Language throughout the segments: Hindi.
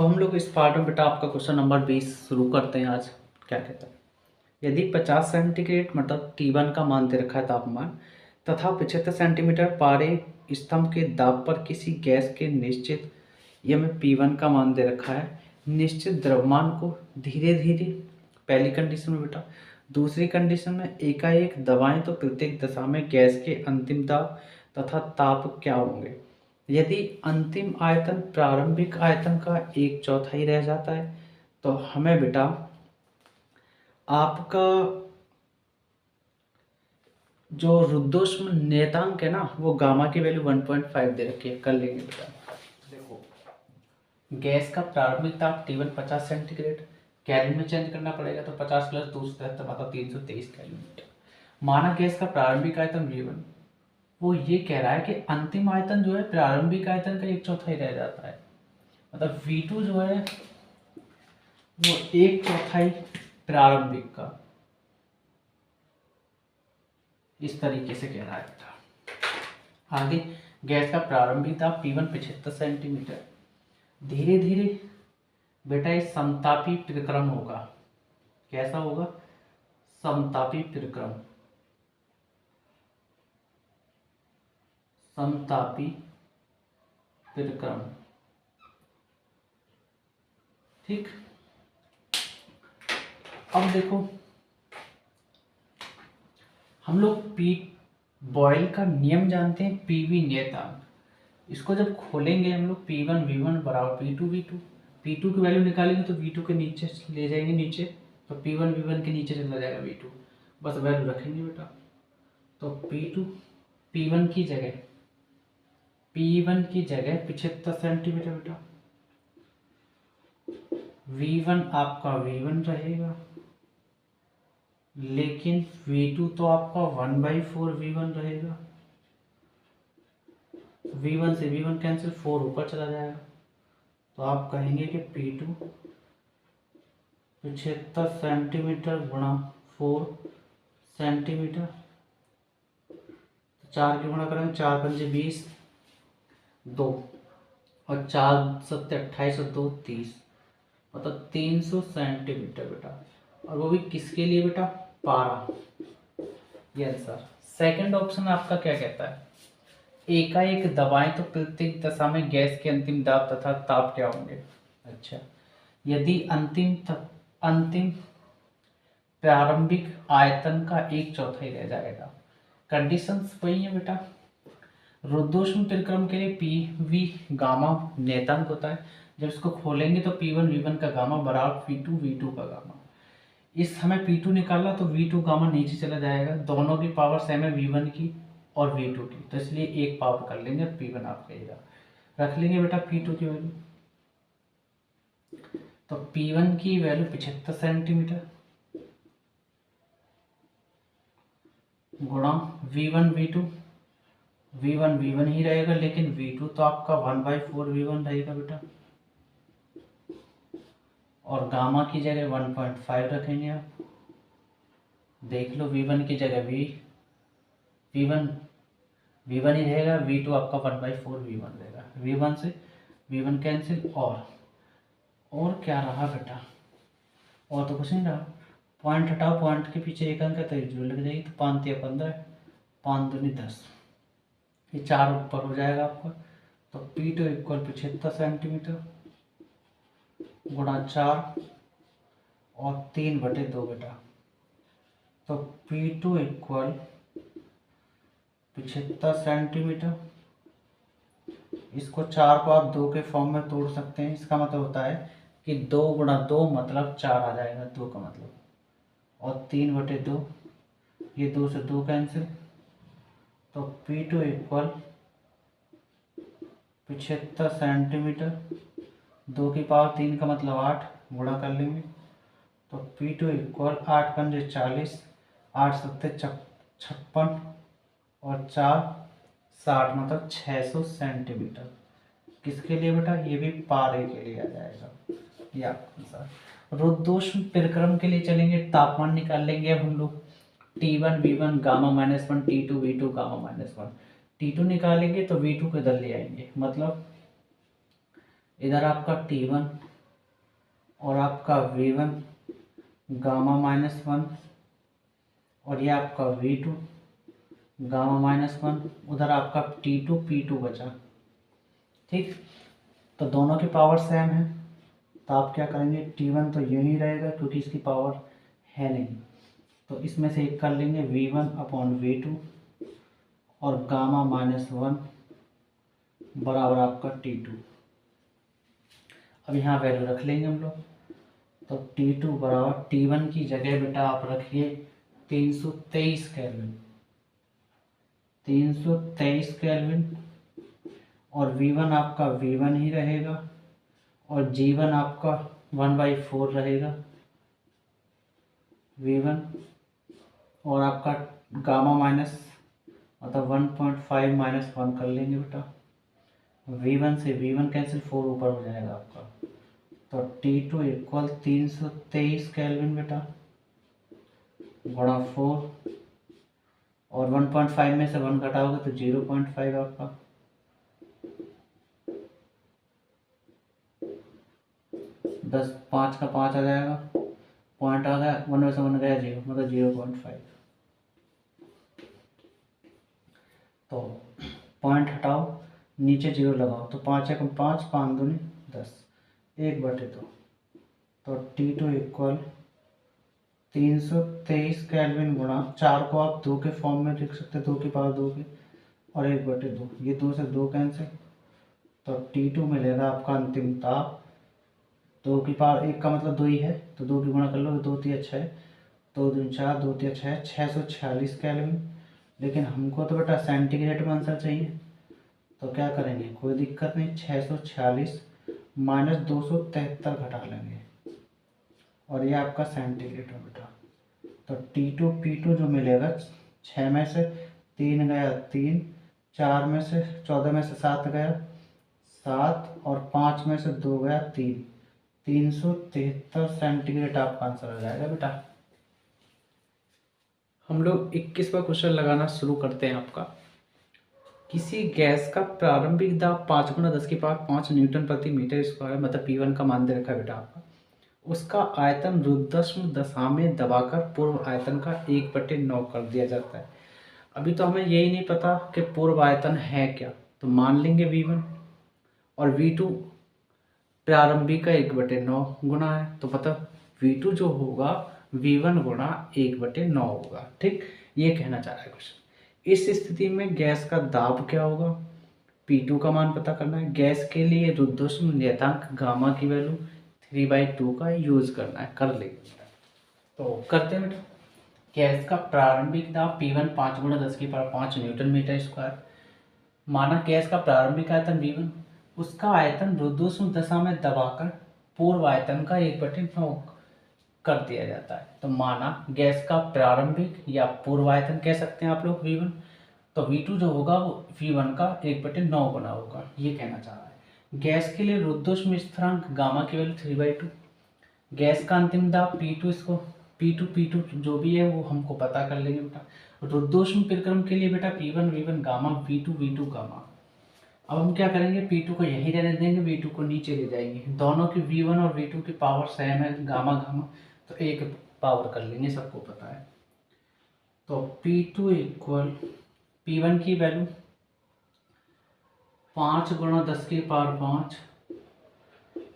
हम लोग इस पार्ट में बेटा आपका क्वेश्चन नंबर 20 शुरू करते हैं आज। क्या कहता है, यदि 50 सेंटीग्रेड मतलब T1 का मान दे रखा है तापमान तथा 75 सेंटीमीटर पारे स्तंभ के दाब पर किसी गैस के निश्चित में P1 का मान दे रखा है, निश्चित द्रव्यमान को धीरे धीरे, पहली कंडीशन में बेटा, दूसरी कंडीशन में एकाएक दबाएं तो प्रत्येक दशा में गैस के अंतिम दाब तथा ताप क्या होंगे। यदि अंतिम आयतन प्रारंभिक आयतन का 1/4 रह जाता है तो हमें बेटा आपका जो रुद्धोष्म नियतांक है ना, वो गामा की वैल्यू 1.5 दे रखी है। कर लेंगे बेटा। देखो, गैस का प्रारंभिक ताप T1 50 सेंटीग्रेड, केल्विन में चेंज करना पड़ेगा तो 50 प्लस 273 मतलब 323 केल्विन। माना गैस का प्रारंभिक आयतन V1, वो ये कह रहा है कि अंतिम आयतन जो है प्रारंभिक आयतन का 1/4 रह जाता है, मतलब V2 जो है वो 1/4 प्रारंभिक का, इस तरीके से कह रहा है बेटा। आगे, गैस का प्रारंभिक ताप T1 75 सेंटीमीटर, धीरे धीरे बेटा ये समतापी प्रक्रम होगा। कैसा होगा? समतापी प्रक्रम, समतापी प्रक्रम, ठीक। अब देखो, हम लोग बॉयल का नियम जानते हैं, पीवी नियतांक। इसको जब खोलेंगे हम लोग P1 V1 बराबर P2 V2, P2 की वैल्यू निकालेंगे तो V2 के नीचे ले जाएंगे, नीचे तो P1 V1 के नीचे चला जाएगा V2, बस वैल्यू रखेंगे बेटा। तो P1 की जगह 75 सेंटीमीटर बेटा, V1 आपका V1 रहेगा, लेकिन V2 तो आपका 1/4 V1 रहेगा। V1 से V1 कैंसिल, 4 ऊपर चला जाएगा, तो आप कहेंगे कि P2 75 सेंटीमीटर गुणा 4 सेंटीमीटर, तो 4 की गुणा करेंगे, 4 पंजे 20, 2 और 4 सत्ते 28 और 2 30, मतलब 300 सेंटीमीटर बेटा। और वो भी किसके लिए बेटा? पारा। ये आंसर। सेकंड ऑप्शन आपका क्या कहता है? एकाएक दबाएं तो प्रत्येक दशा में गैस के अंतिम दाब तथा ताप क्या होंगे। अच्छा, यदि अंतिम प्रारंभिक आयतन का 1/4 रह जाएगा, कंडीशंस वही है बेटा। रुद्धोष्म प्रक्रम के लिए पीवी गामा नियतांक होता है, जब इसको खोलेंगे तो P1 V1 का गामा बराबर P2 V2 का गामा। इस हमें P2 निकाला तो V2 गामा नीचे चला जाएगा, दोनों की पावर सेम है, V1 की और V2 की, तो इसलिए एक पावर कर लेंगे, P1 आप कहिएगा। रख लेंगे बेटा P2 की वैल्यू, तो P1 की वैल्यू 75 सेंटीमीटर गुणा V1 V1 ही रहेगा, लेकिन V2 तो आपका 1/4 V1 रहेगा बेटा, और गामा की जगह 1.5 रखेंगे आप। देख लो, V1 की जगह V1 ही रहेगा, V2 आपका 1/4 V1 रहेगा, V1 से V1 कैंसिल, और क्या रहा बेटा? और तो कुछ नहीं रहा। पॉइंट हटाओ, पॉइंट के पीछे एक अंक है तो जीरो लग जाएगी, तो 5 × 15, 5 दूनी 10, ये 4 ऊपर हो जाएगा आपका। तो P2 इक्वल 75 सेंटीमीटर गुणा 4 और 3/2 बेटा, तो P2 इक्वल 75 सेंटीमीटर। इसको 4 को आप 2 के फॉर्म में तोड़ सकते हैं, इसका मतलब होता है कि 2 × 2 मतलब 4 आ जाएगा, 2 का मतलब, और 3/2, ये 2 से 2 कैंसिल, तो P2 इक्वल 75 सेंटीमीटर, 2 की पावर 3 का मतलब 8, गुणा कर लेंगे, तो P2 इक्वल 8 पंजे 40, 8 सत्ते 56 और 4 60, मतलब 600 सेंटीमीटर। किसके लिए बेटा? ये भी पारे के लिए आ जाएगा, ये आपका आंसर। रुद्धोष्म प्रक्रम के लिए चलेंगे, तापमान निकाल लेंगे अब हम लोग। T1 V1 gamma -1, T2 V2 gamma -1, T2 निकालेंगे तो V2 को इधर ले आएंगे, मतलब इधर आपका T1 और आपका V1 गामा -1 और ये आपका V2 गामा -1, उधर आपका T2 P2 बचा। ठीक, तो दोनों की पावर सेम है, तो आप क्या करेंगे, T1 तो यूँ ही रहेगा क्योंकि इसकी पावर है नहीं, तो इसमें से एक कर लेंगे V1/V2 और गामा -1 बराबर आपका T2। अब यहाँ वैल्यू रख लेंगे हम लोग, तो T2 बराबर T1 की जगह बेटा आप रखिए 323 केल्विन, 323 केल्विन, और V1 आपका V1 ही रहेगा और G1 आपका 1/4 रहेगा V1, और आपका गामा माइनस मतलब 1.5 - 1 कर लेंगे बेटा, V1 से V1 कैंसिल, 4 ऊपर हो जाएगा आपका, तो T2 इक्वल 323 केल्विन बेटा गुणा 4, और 1.5 में से 1 घटाओगे तो 0.5 आपका, 10 5 का 5 आ जाएगा, पॉइंट आ गया, 1 में से 1 गया 0, मतलब 0.5। तो पॉइंट हटाओ, नीचे 0 लगाओ, तो 5 1 5, 5 दूनी 10, 1/2, तो T2 इक्वल 323 केल्विन गुणा 4 को आप 2 के फॉर्म में लिख सकते हैं, 2 की पावर 2 के, और 1/2, ये 2 से 2 कैंसिल, तो T2 मिलेगा आपका अंतिम ताप, 2 की पावर 1 का मतलब 2 ही है, तो 2 की गुणा कर लो, 2 3 6, 2 दूनी 4, 2 3 6, 646 केल्विन। लेकिन हमको तो बेटा सेंटीग्रेड में आंसर चाहिए, तो क्या करेंगे, कोई दिक्कत नहीं, 646 माइनस 273 घटा लेंगे, और ये आपका सेंटीग्रेड में बेटा, तो T2 P2 जो मिलेगा, 6 में से 3 गया 3, 4 में से 14 में से 7 गया 7, और 5 में से 2 गया 3, 373 सेंटीग्रेड आपका आंसर हो जाएगा बेटा। हम लोग 21वां क्वेश्चन लगाना शुरू करते हैं आपका। किसी गैस का प्रारंभिक दाब 5 × 10⁵ न्यूटन प्रति मीटर स्क्वायर, मतलब P1 का मान दे रखा है बेटा आपका, उसका आयतन रुद्रष्म दशा में दबाकर पूर्व आयतन का 1/9 कर दिया जाता है। अभी तो हमें यही नहीं पता कि पूर्व आयतन है क्या, तो मान लेंगे V1 और V2 प्रारंभिक का 1/9 गुना है, तो मतलब V2 जो होगा V1 गुणा 1/9 होगा। ठीक, ये कहना चाह रहा है क्वेश्चन। इस स्थिति में गैस का दाब क्या होगा, P2 का मान पता करना है। गैस के लिए रुद्धोष्म नियतांक गामा की वैल्यू 3/2 का यूज करना है, कर लेंगे। तो करते हैं बेटा, गैस का प्रारंभिक दाब P1 5 × 10⁵ न्यूटन मीटर स्क्वायर, माना गैस का प्रारंभिक आयतन V1, उसका आयतन रुद्धोष्म दशा में दबाकर पूर्व आयतन का 1/9 कर दिया जाता है। तो माना गैस का प्रारंभिक या पूर्व आयतन कह सकते हैं आप लोग V1, तो V2 जो होगा वो V1 का 1/9 गुना होगा, ये कहना चाह रहा है। गैस के लिए रुद्धोष्म स्थिरांक गामा की वैल्यू 3/2, गैस का अंतिम दाब P2, इसको P2 जो भी है वो हमको पता कर लेंगे बेटा। रुद्धोष्म प्रक्रम के लिए बेटा P1 V1 gamma, V2 gamma. अब हम क्या करेंगे, P2 को यहीं रहने देंगे, V2 को नीचे ले जाएंगे, दोनों की V1 और V2 की पावर सेम है, गामा गामा, तो एक पावर कर लेंगे, सबको पता है। तो P2 इक्वल P1 की वैल्यू 5 × 10⁵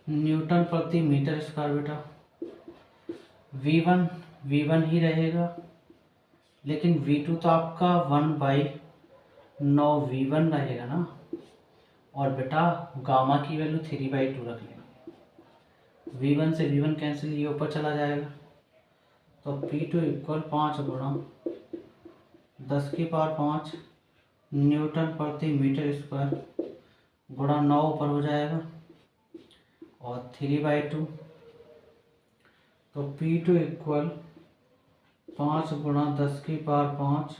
न्यूटन प्रति मीटर स्क्वायर बेटा। V1 ही रहेगा, लेकिन V2 तो आपका 1/9 V1 रहेगा ना, और बेटा गामा की वैल्यू 3/2 रख लेंगे, V1 से V1 कैंसिल, ये ऊपर चला जाएगा, तो P2 इक्वल 5 × 10⁵ न्यूटन प्रति मीटर स्क्वायर गुणा 9 ऊपर हो जाएगा, और 3/2, तो P2 इक्वल 5 × 10⁵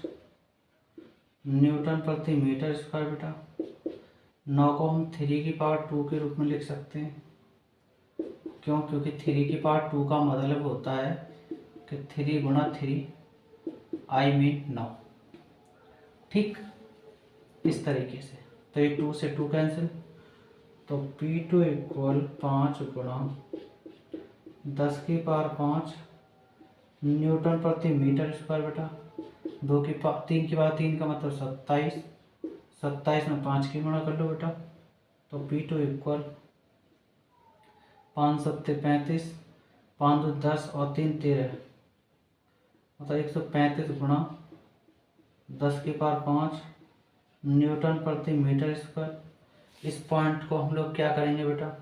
न्यूटन प्रति मीटर स्क्वायर बेटा। 9 को हम 3 की पावर 2 के रूप में लिख सकते हैं, क्यों, क्योंकि 3 की पावर 2 का मतलब होता है कि 3 × 3 आई मीन 9। ठीक, इस तरीके से, तो ये 2 से 2 कैंसिल, तो P2 इक्वल 5 × 10⁵ न्यूटन प्रति मीटर स्क्वायर बेटा। 3 का मतलब 27, 27 में 5 की गुणा कर लो बेटा। तो P2 इक्वल 5 सत्ते 35, 5 दो 10 और 3 13, मतलब 135 गुणा 10⁵ न्यूटन प्रति मीटर स्क्वायर। इस पॉइंट को हम लोग क्या करेंगे बेटा,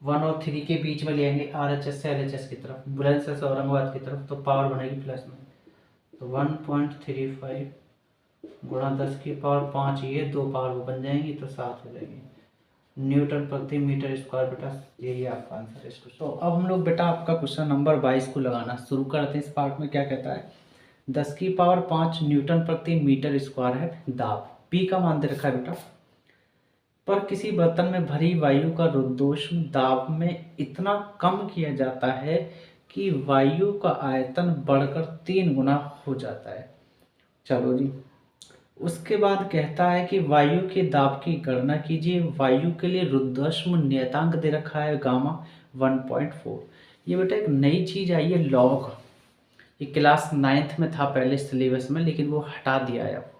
1 और 3 के बीच में ले आएंगे, RHS से LHS की तरफ, बुलंदशहर से औरंगाबाद की तरफ, तो पावर बनेगी प्लस में। तो 1.35 गुणा 10⁵, ये 2 पावर वो बन जाएंगी तो 7 हो जाएगी न्यूटन प्रति मीटर स्क्वायर बेटा। यही आपका आंसर है इसको। तो अब हम लोग बेटा आपका क्वेश्चन नंबर 22 को लगाना शुरू करते हैं। इस पार्ट में क्या कहता है, 10⁵ न्यूटन प्रति मीटर स्क्वायर है दाब, P का मान दे रखा है बेटा। पर किसी बर्तन में भरी वायु का रुद्धोष्म दाब में इतना कम किया जाता है कि वायु का आयतन बढ़कर 3 गुना हो जाता है। चलो जी, उसके बाद कहता है कि वायु के दाब की गणना कीजिए। वायु के लिए रुद्धोष्म नियतांक दे रखा है गामा 1.4। ये बेटा एक नई चीज आई है लॉग, ये क्लास 9th में था पहले सिलेबस में, लेकिन वो हटा दिया है अब।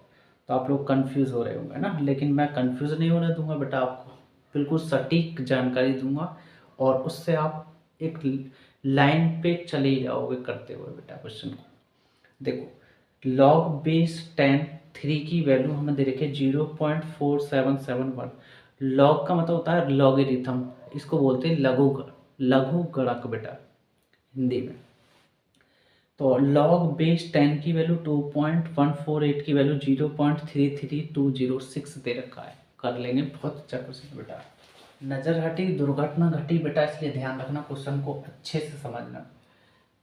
तो आप लोग कंफ्यूज हो रहे होंगे ना, लेकिन मैं कंफ्यूज नहीं होने दूंगा बेटा, आपको बिल्कुल सटीक जानकारी दूंगा और उससे आप एक लाइन पे चले ही जाओगे करते हुए बेटा क्वेश्चन को। देखो, लॉग बेस 10 3 की वैल्यू हमें दे रखी है 0.4771। लॉग का मतलब होता है लॉगरिथम, इसको बोलते हैं लघु गणक बेटा हिंदी में। तो लॉग बेस 10 की वैल्यू 2.148 की वैल्यू 0.33206 दे रखा है। कर लेंगे, बहुत अच्छा क्वेश्चन बेटा। नजर हटी दुर्घटना घटी बेटा, इसलिए ध्यान रखना, क्वेश्चन को अच्छे से समझना।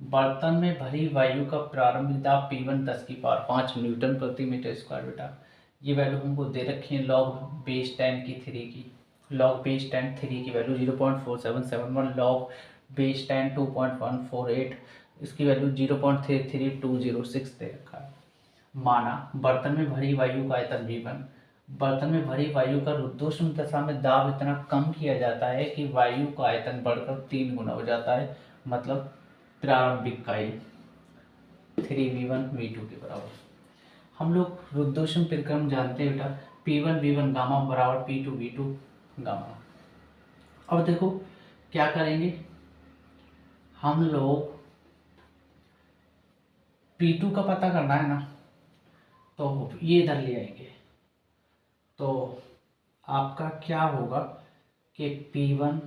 बर्तन में भरी वायु का प्रारंभिक दाब P1 10⁵ न्यूटन प्रति मीटर स्क्वायर बेटा। ये वैल्यू हमको दे रखी है लॉग बेस 10 की 3 की। लॉग बेस 10 3 की वैल्यू 0.4771, लॉग बेस 10 2.148, इसकी वैल्यू 0.33206 दे रखा है। माना बर्तन में भरी वायु का आयतन V1, बर्तन में भरी वायु का रुद्धोष्म दशा में दाब इतना कम किया जाता है कि वायु का आयतन बढ़कर 3 गुना हो जाता है, मतलब प्रारंभिक काई 3V1 V2 के बराबर। हम लोग रुद्धोष्म परिक्रम जानते हैं बेटा, P1 V1 गामा बराबर P2 V2 गामा। अब देखो क्या करेंगे हम लोग, P2 का पता करना है ना, तो ये इधर ले आएंगे। तो आपका क्या होगा कि P1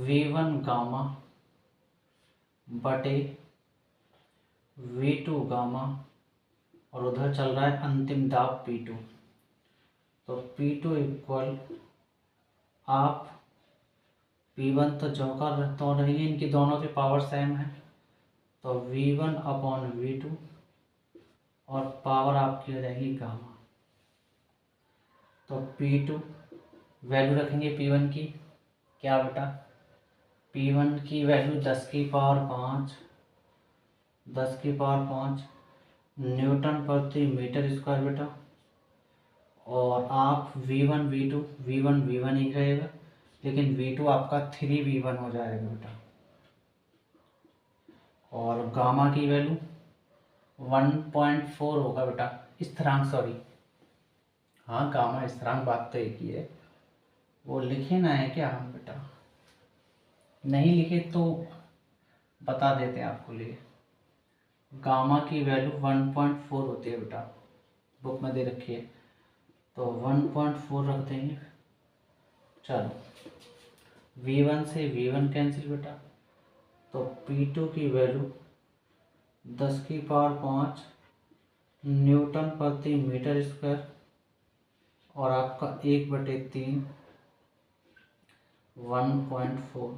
V1 गामा बटे V2 गामा, और उधर चल रहा है अंतिम दाब P2। तो P2 इक्वल, आप P1 तो चौका तो रहेंगे, इनकी दोनों की पावर सेम है, तो V1 अपॉन V2 और पावर आपकी हो जाएगी गामा। तो P2 वैल्यू रखेंगे P1 की, क्या बेटा, P1 की वैल्यू 10⁵ न्यूटन प्रति मीटर स्क्वायर बेटा। और आप V1 V1 ही रहेगा, लेकिन V2 आपका 3V1 हो जाएगा बेटा। और गामा की वैल्यू 1.4 होगा बेटा, स्थिरांक, सॉरी, हाँ गामा स्थिरांक, बात तो एक ही है। वो लिखे ना है क्या हम बेटा, नहीं लिखे तो बता देते हैं आपको लिए। गामा की वैल्यू 1.4 होती है बेटा, बुक में दे रखी है, तो 1.4 रख देंगे। चलो V1 से V1 कैंसिल बेटा, तो P2 की वैल्यू 10⁵ न्यूटन प्रति मीटर स्क्वायर, और आपका 1/3 1.4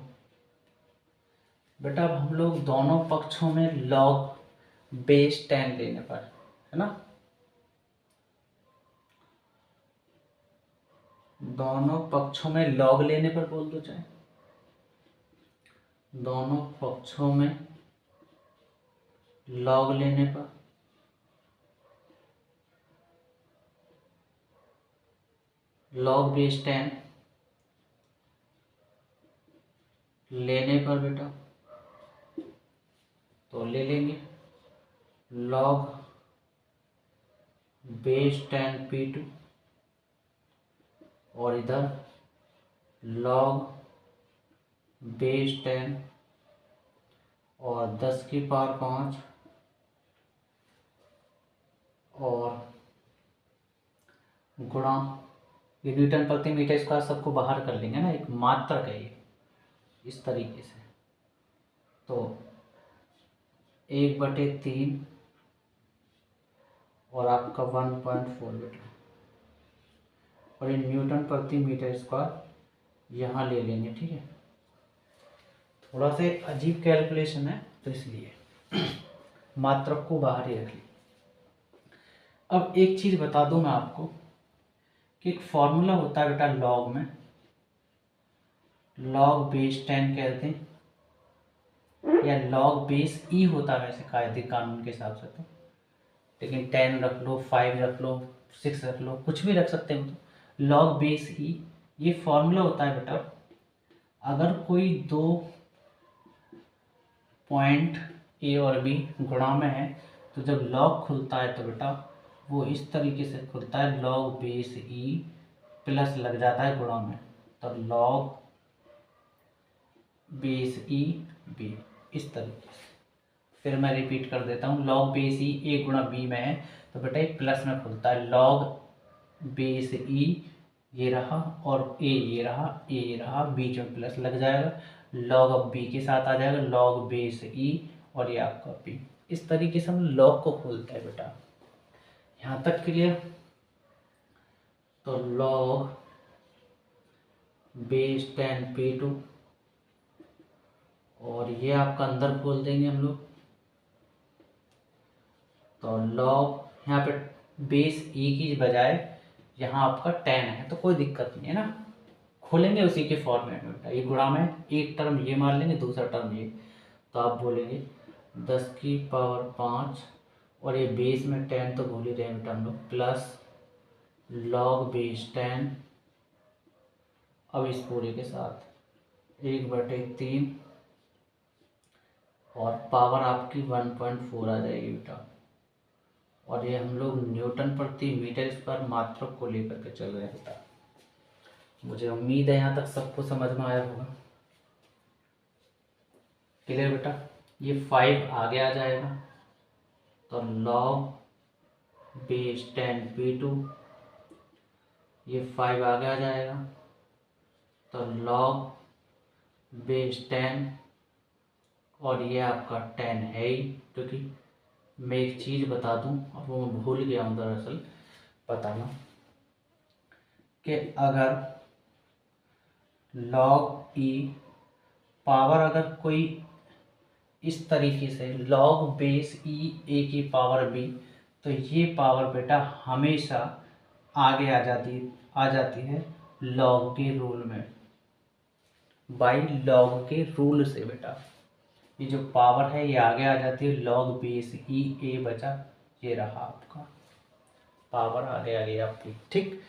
बेटा। अब हम लोग दोनों पक्षों में लॉग बेस 10 लेने पर, है ना, दोनों पक्षों में लॉग लेने पर बोल दो चाहे, दोनों पक्षों में लॉग लेने पर लॉग बेस 10 लेने पर बेटा तो ले लेंगे log बेस 10p2 और इधर log बेस 10 और 10 की पावर 5 और गुणा ये न्यूटन प्रति मीटर स्क्वायर सबको बाहर कर लेंगे ना, एक मात्रक है ये, इस तरीके से। तो 1/3 और आपका 1.4 बेटा और ये न्यूटन प्रति मीटर स्क्वायर यहाँ ले लेंगे, ठीक है। थोड़ा से अजीब कैलकुलेशन है तो इसलिए मात्रक को बाहर ही रख ली। अब एक चीज़ बता दूं मैं आपको कि एक फॉर्मूला होता है बेटा लॉग में, लॉग बेस 10 कहते हैं या लॉग बेस ई होता है वैसे कायदे कानून के हिसाब से तो, लेकिन 10 रख लो, 5 रख लो, 6 रख लो, कुछ भी रख सकते हैं। तो लॉग बेस ई ये फॉर्मूला होता है बेटा, अगर कोई दो पॉइंट ए और बी गुणा में है तो जब लॉग खुलता है तो बेटा वो इस तरीके से खुलता है, लॉग बेस ई प्लस लग जाता है गुणा में, तो लॉग बेस ई बी इस तरीके से। फिर मैं रिपीट कर देता हूँ, लॉग बेस ई ए गुणा बी में है तो बेटा ये प्लस में खुलता है, लॉग बेस ई ये रहा और ए ये रहा, बीच में प्लस लग जाएगा, लॉग ऑफ बी के साथ आ जाएगा लॉग बेस ई और ये आपका बी। इस तरीके से हम लॉग को खोलते हैं बेटा। यहाँ तक क्लियर? तो लॉग बेस 10p2 और ये आपका अंदर खोल देंगे हम लोग, तो लॉग यहाँ पे बेस ई की बजाय यहाँ आपका 10 है तो कोई दिक्कत नहीं है ना, खोलेंगे उसी के फॉर्मेट में बेटा। ये गुणा में एक टर्म ये मान लेंगे, दूसरा टर्म ये, तो आप बोलेंगे 10 की पावर 5 और ये बेस में 10 तो भूल ही रहे बेटा हम लोग, प्लस लॉग बेस 10 अब इस पूरे के साथ 1/3 और पावर आपकी 1.4 आ जाएगी बेटा। और ये हम लोग न्यूटन प्रति मीटर स्क्वायर मात्रक को लेकर के चल रहे हैं बेटा। मुझे उम्मीद है यहाँ तक सबको समझ में आया होगा। क्लियर बेटा? ये 5 आगे आ जाएगा तो लॉग बेस 10p2 ये 5 आगे आ जाएगा तो लॉग बेस 10 और ये आपका 10 है ही, क्योंकि मैं एक चीज़ बता दूं अब वो मैं भूल गया हूँ दरअसल बताना, कि अगर लॉग ई पावर अगर कोई इस तरीके से लॉग बेस ई ए की पावर बी, तो ये पावर बेटा हमेशा आगे आ जाती है लॉग के रूल में, बाई लॉग के रूल से बेटा। ये जो पावर है ये आगे आ जाती है लॉग बेस ई ए बचा, ये रहा आपका पावर आगे आ गई आपकी, ठीक।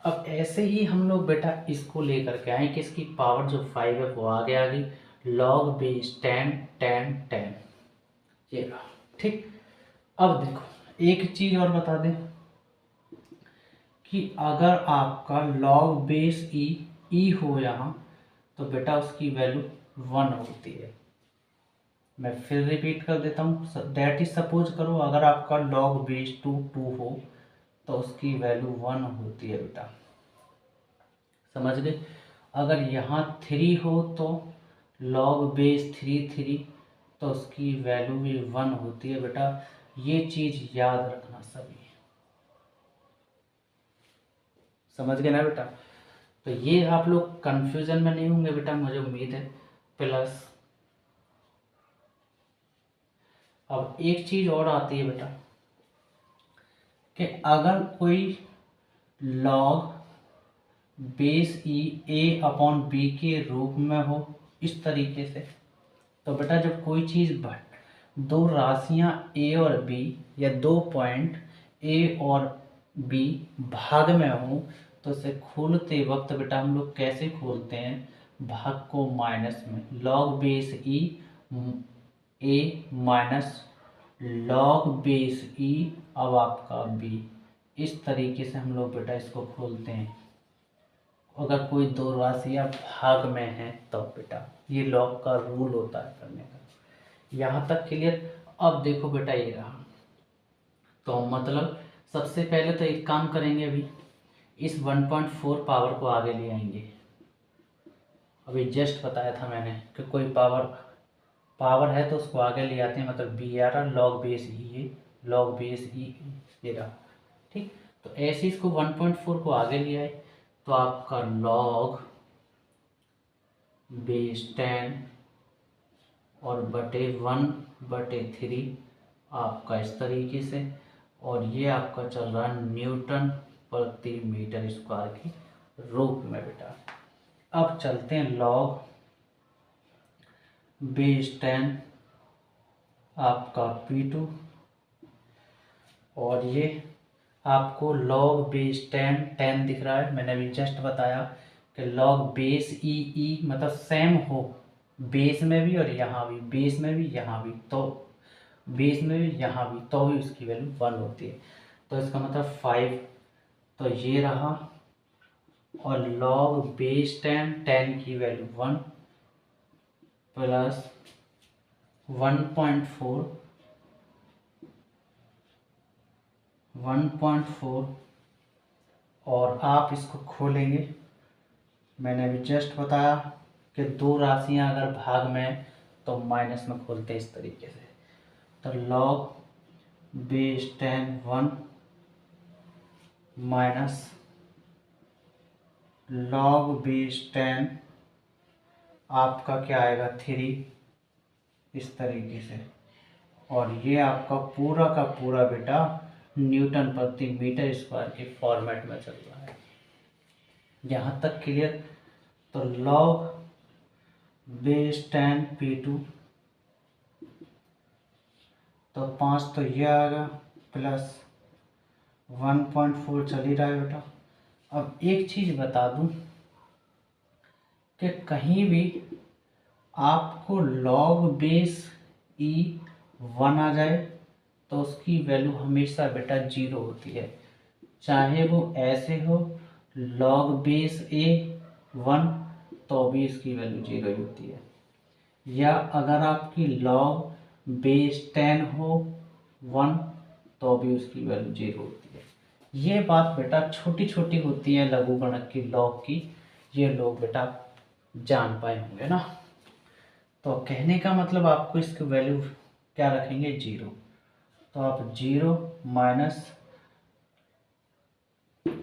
अब ऐसे ही हम लोग बेटा इसको लेकर के आए कि इसकी पावर जो 5 है वो आगे आ गई, लॉग बेस 10 10 10 ये रहा, ठीक। अब देखो एक चीज़ और बता दें कि अगर आपका लॉग बेस ई हो यहाँ तो बेटा उसकी वैल्यू 1 होती है। मैं फिर रिपीट कर देता हूँ, दैट इज सपोज करो अगर आपका लॉग बेस 2 हो तो उसकी वैल्यू 1 होती है बेटा, समझ गए। अगर यहाँ 3 हो तो लॉग बेस 3 तो उसकी वैल्यू भी 1 होती है बेटा। ये चीज़ याद रखना सभी, समझ गए ना बेटा? तो ये आप लोग कंफ्यूजन में नहीं होंगे बेटा, मुझे उम्मीद है। प्लस अब एक चीज़ और आती है बेटा कि अगर कोई लॉग बेस ई ए अपॉन बी के रूप में हो इस तरीके से, तो बेटा जब कोई चीज़ दो राशियां ए और बी या 2 पॉइंट ए और बी भाग में हो तो इसे खोलते वक्त बेटा हम लोग कैसे खोलते हैं, भाग को माइनस में, लॉग बेस ई ए माइनस लॉग बेस ई अब आपका बी। इस तरीके से हम लोग बेटा इसको खोलते हैं अगर कोई दो राशियाँ भाग में हैं तो बेटा ये लॉग का रूल होता है करने का। यहाँ तक क्लियर। अब देखो बेटा ये रहा, तो मतलब सबसे पहले तो एक काम करेंगे, अभी इस 1.4 पावर को आगे ले आएंगे। अभी जस्ट बताया था मैंने कि कोई पावर है तो उसको आगे ले आते हैं, मतलब बी आ रहा लॉग बेस ई, ये लॉग बेस ई ये रहा। ठीक, तो ऐसे इसको 1.4 को आगे ले आए तो आपका लॉग बेस 10 और बटे 1/3 आपका इस तरीके से, और ये आपका चल रहा है न्यूटन प्रति मीटर स्क्वायर के रूप में बेटा। अब चलते हैं लॉग बेस 10 आपका P2, और ये आपको लॉग बेस 10 दिख रहा है। मैंने अभी जस्ट बताया कि लॉग बेस ई मतलब सेम हो बेस में भी और यहाँ भी, बेस में भी यहाँ भी, तो बेस में भी यहाँ भी, तो भी उसकी वैल्यू 1 होती है। तो इसका मतलब 5, तो ये रहा, और लॉग बेस 10 की वैल्यू 1 प्लस 1.4 और आप इसको खोलेंगे। मैंने अभी जस्ट बताया कि दो राशियां अगर भाग में तो माइनस में खोलते हैं इस तरीके से। तो log base 10 1 minus log base 10 आपका क्या आएगा 3 इस तरीके से, और ये आपका पूरा का पूरा बेटा न्यूटन प्रति मीटर स्क्वायर के फॉर्मेट में चल रहा है। यहाँ तक क्लियर। तो लॉग बेस 10 P2 तो 5 तो ये आएगा प्लस 1.4 चल ही रहा है बेटा। अब एक चीज़ बता दूं कि कहीं भी आपको लॉग बेस ई 1 आ जाए तो उसकी वैल्यू हमेशा बेटा 0 होती है, चाहे वो ऐसे हो लॉग बेस ए 1 तो भी इसकी वैल्यू 0 ही होती है, या अगर आपकी लॉग बेस 10 हो 1 तो भी उसकी वैल्यू 0 होती है। ये बात बेटा छोटी छोटी होती है लघुगणक की लॉग की, ये लोग बेटा जान पाए होंगे ना। तो कहने का मतलब आपको इसकी वैल्यू क्या रखेंगे 0, तो आप 0 माइनस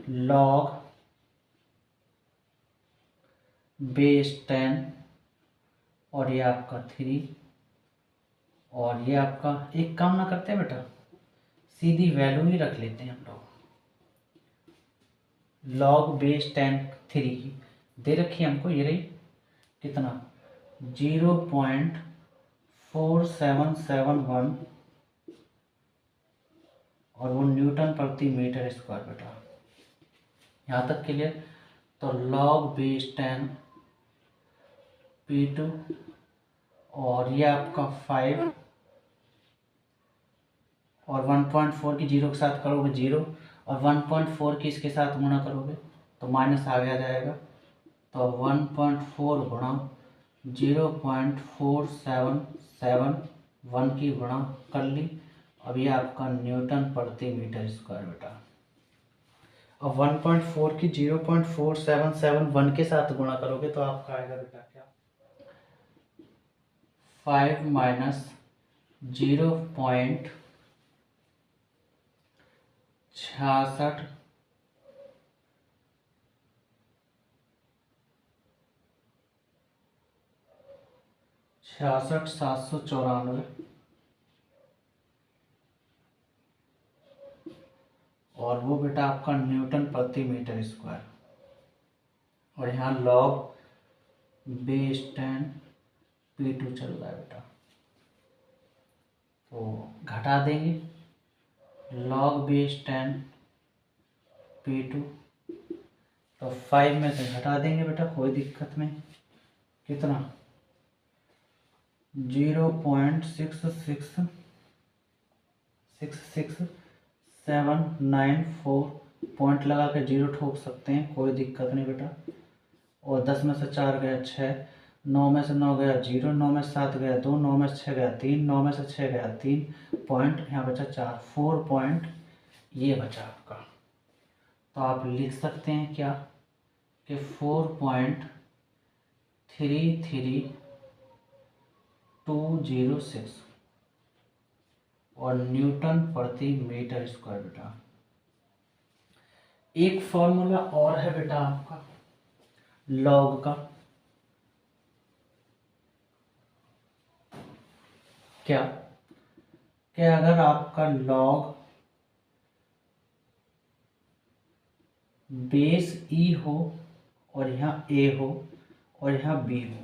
लॉग बेस 10 और ये आपका 3, और ये आपका एक काम ना करते हैं बेटा, सीधी वैल्यू ही रख लेते हैं हम लोग। लॉग बेस 10 3 की दे रखी है हमको, ये रही कितना 0.4771 और वो न्यूटन प्रति मीटर स्क्वायर बेटा। यहाँ तक क्लियर। तो लॉग बेस 10 P2 और ये आपका 5 और 1.4 की 0 के साथ करोगे 0 और 1.4 की इसके साथ गुणा करोगे तो माइनस आ गया जाएगा। तो 1.4 गुणा 0.4771 की गुणा कर ली। अब ये आपका न्यूटन प्रति मीटर स्क्वायर बेटा। अब 1.4 की 0.4771 के साथ गुणा करोगे तो आपका आएगा बेटा क्या 5 माइनस 0.66 794 और वो बेटा आपका न्यूटन प्रति मीटर स्क्वायर, और यहाँ लॉग बेस 10 P2 चल रहा है बेटा। तो घटा देंगे लॉग बेस 10 P2 तो 5 में से घटा देंगे बेटा, कोई दिक्कत नहीं। कितना 0.666794 पॉइंट लगा के 0 ठोक सकते हैं, कोई दिक्कत नहीं बेटा। और 10 में से 4 गया 6, 9 में से 9 गया 0, 9 में से 7 गया 2, 9 में से 6 गया 3, 9 में से 6 गया 3 पॉइंट, यहाँ बचा 4, 4 पॉइंट ये बचा आपका। तो आप लिख सकते हैं क्या कि 4.33206 और न्यूटन प्रति मीटर स्क्वायर बेटा। एक फॉर्मूला और है बेटा आपका लॉग का, क्या अगर आपका लॉग बेस ई हो और यहाँ ए हो और यहाँ बी हो,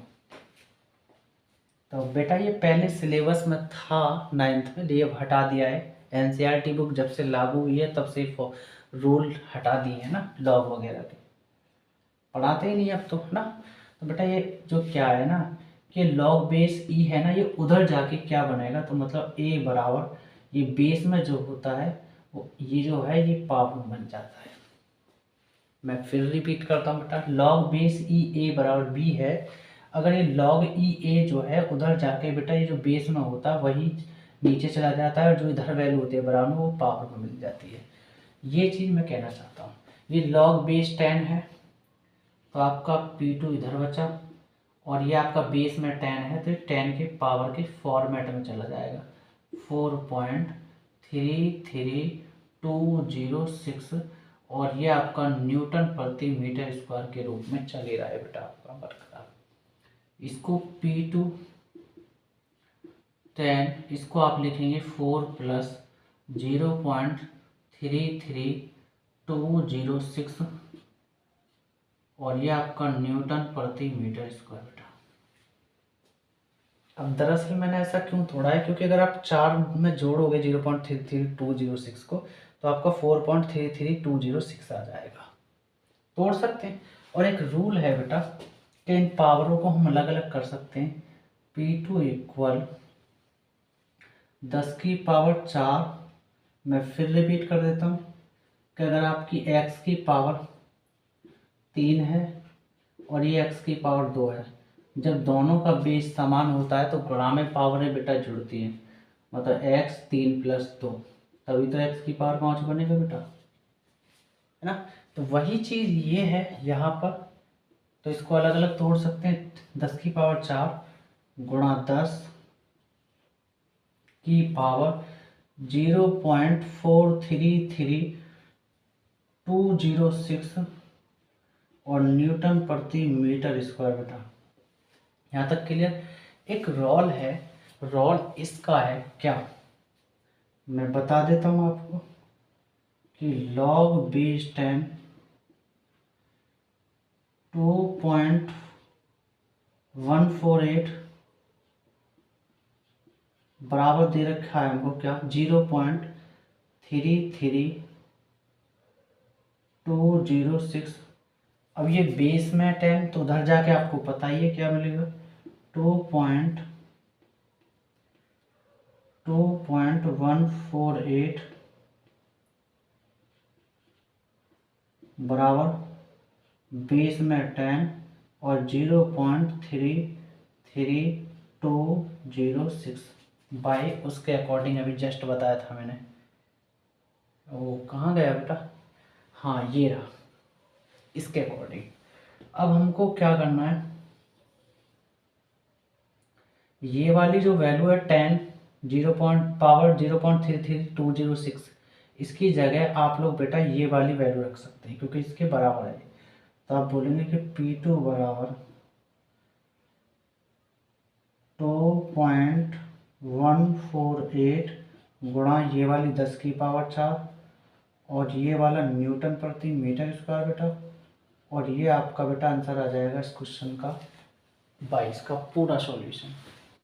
तो बेटा ये पहले सिलेबस में था 9th में, ये हटा दिया है। एनसीईआरटी बुक जब से लागू हुई है तब से रूल हटा दिए हैं ना, लॉग वगैरह के पढ़ाते ही नहीं अब तो ना। तो बेटा ये जो क्या है ना कि लॉग बेस ई है ना, ये उधर जाके क्या बनेगा, तो मतलब ए बराबर ये बेस में जो होता है वो ये जो है ये पावर में बन जाता है। मैं फिर रिपीट करता हूँ बेटा, लॉग बेस ई ए बराबर बी है। अगर ये लॉग ई ए जो है उधर जाके बेटा ये जो बेस में होता है वही नीचे चला जाता है, और जो इधर वैल्यू होती है बराबर में वो पावर में मिल जाती है। ये चीज़ मैं कहना चाहता हूँ। ये log बेस 10 है तो आपका P2 इधर बचा, और ये आपका बेस में 10 है तो 10 के पावर के फॉर्मेट में चला जाएगा 4.33206, और ये आपका न्यूटन प्रति मीटर स्क्वायर के रूप में चल ही रहा है बेटा आपका बरकरार। इसको P2 10 इसको आप लिखेंगे 4 + 0.33206, और ये आपका न्यूटन प्रति मीटर स्क्वायर बेटा। अब दरअसल मैंने ऐसा क्यों तोड़ा है, क्योंकि अगर आप 4 में जोड़ोगे 0.33206 को तो आपका 4.33206 आ जाएगा। तोड़ सकते हैं। और एक रूल है बेटा कि इन पावरों को हम अलग अलग कर सकते हैं। P2 = 10 की पावर 4, मैं फिर रिपीट कर देता हूँ कि अगर आपकी x की पावर 3 है और ये x की पावर 2 है, जब दोनों का बेस समान होता है तो गुणा में पावरें बेटा जुड़ती हैं, मतलब x 3 + 2, तभी तो x की पावर 5 बनेगा बेटा, है ना। तो वही चीज़ ये है यहाँ पर, तो इसको अलग अलग तोड़ सकते हैं। 10 की पावर 4 गुणा 10 की पावर 0.433206 और न्यूटन प्रति मीटर स्क्वायर बेटा। यहाँ तक क्लियर। एक रोल है, रोल इसका है क्या, मैं बता देता हूँ आपको कि log बेस 10 2.148 बराबर दे रखा है हमको क्या 0.33206। अब ये बेस में 10 तो उधर जाके आपको पता ही है क्या मिलेगा 2.148 बराबर बेस में 10 और 0.33206 बाई उसके अकॉर्डिंग अभी जस्ट बताया था मैंने। वो कहाँ गया बेटा, हाँ ये रहा, इसके अकॉर्डिंग। अब हमको क्या करना है, ये वाली जो वैल्यू है 10 पावर 0.33206, इसकी जगह आप लोग बेटा ये वाली वैल्यू रख सकते हैं क्योंकि इसके बराबर है। तो आप बोलेंगे कि P2 बराबर 2.148 गुणा ये वाली 10 की पावर 4 और ये वाला न्यूटन प्रति मीटर स्क्वायर बेटा, और ये आपका बेटा आंसर आ जाएगा इस क्वेश्चन का 22 का पूरा सॉल्यूशन।